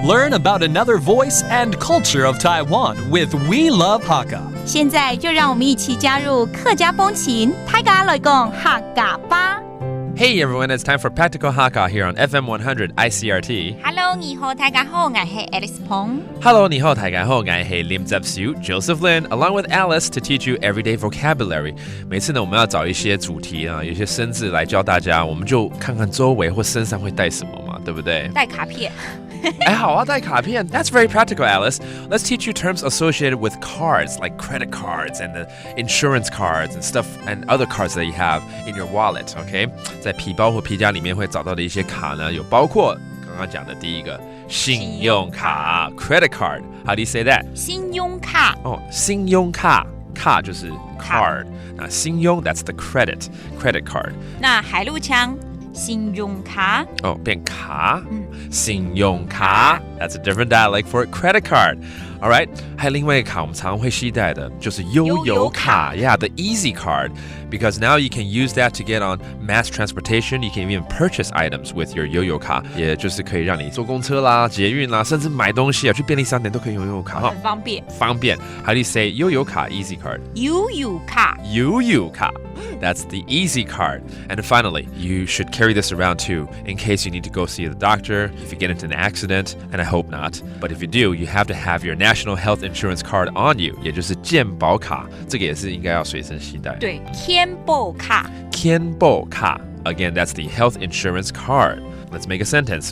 Learn about another voice and culture of Taiwan with We Love Hakka. 现在就让我们一起加入客家风情，大家来讲客家吧。Hey everyone, it's time for Practical Hakka here on FM 100 Icrt. Hello， 你好，大家好，我係 Alice Pong。Hello, 你好，大家好，我係林澤小 Joseph Lin, along with Alice to teach you everyday vocabulary. 每次呢，我们要找一些主题啊，有一些生字来教大家，我们就看看周围或身上会带什么嘛，对不对？带卡片。哎，好啊，带卡片。That's very practical, Alice. Let's teach you terms associated with cards, like credit cards and the insurance cards and stuff, and other cards that you have in your wallet. Okay? 在皮包或皮夹里面会找到的一些卡呢，有包括刚刚讲的第一个信用卡 credit card. How do you say that? 信用卡。哦，信用卡，卡就是 card. 那信用 that's the credit card. 那海陆腔。信用卡哦，变卡，信用卡 ，That's a different dialect for a credit card. All right， 还有另外一个卡，我们常常会携带的，就是悠游卡 ，Yeah, the easy card, because now you can use that to get on mass transportation. You can even purchase items with your 悠游卡，也就是可以让你坐公车啦、捷运啦，甚至买东西啊，去便利商店都可以用悠游卡，很方便。方便。How do you say 悠游卡 easy card? 悠游卡。悠游卡。That's the easy card. And finally, you should carry this around too in case you need to go see the doctor, if you get into an accident, and I hope not. But if you do, you have to have your national health insurance card on you, 也就是健保卡，这个也是应该要随身携带。对，健保卡。健保卡 Again, that's the health insurance card. Let's make a sentence.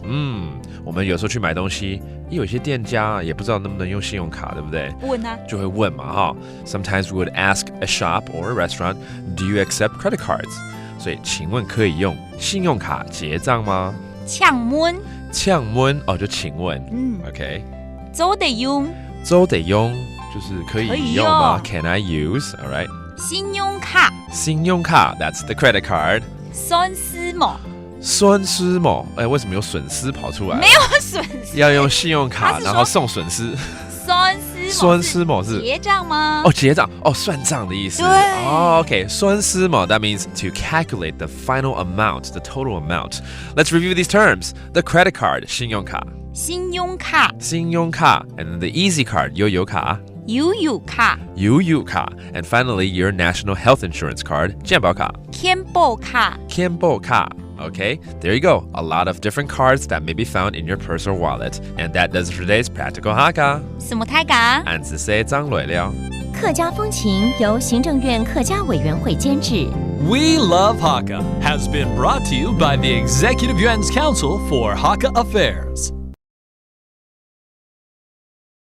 我们有时候去买东西，有一些店家也不知道能不能用信用卡，对不对？问啊，就会问嘛哈。Sometimes we would ask a shop or a restaurant, "Do you accept credit cards?" 所以，请问可以用信用卡结账吗？请问，请问哦，就请问。OK。做得用，做得用就是可以用吗 ？Can I use? All right. 信用卡，信用卡 That's the credit card. 损失吗？损失吗？哎，为什么有损失跑出来？没有损失，要用信用卡，然后送损失。损失吗？是结账吗？哦，结账哦，算账的意思。对。哦 ，OK， 损失吗 That means to calculate the final amount, the total amount. Let's review these terms. The credit card, 信用卡。信用卡。信用卡 and then the easy card, 悠游卡。悠游卡。悠游卡 and finally your national health insurance card, 健保卡。健保卡。健保卡。Okay, there you go. A lot of different cards that may be found in your purse or wallet. And that does it for today's Practical Hakka. 什么太嘎？俺只是张磊了。客家风情由行政院客家委员会监制。We Love Hakka has been brought to you by the Executive Yuan's Council for Hakka Affairs.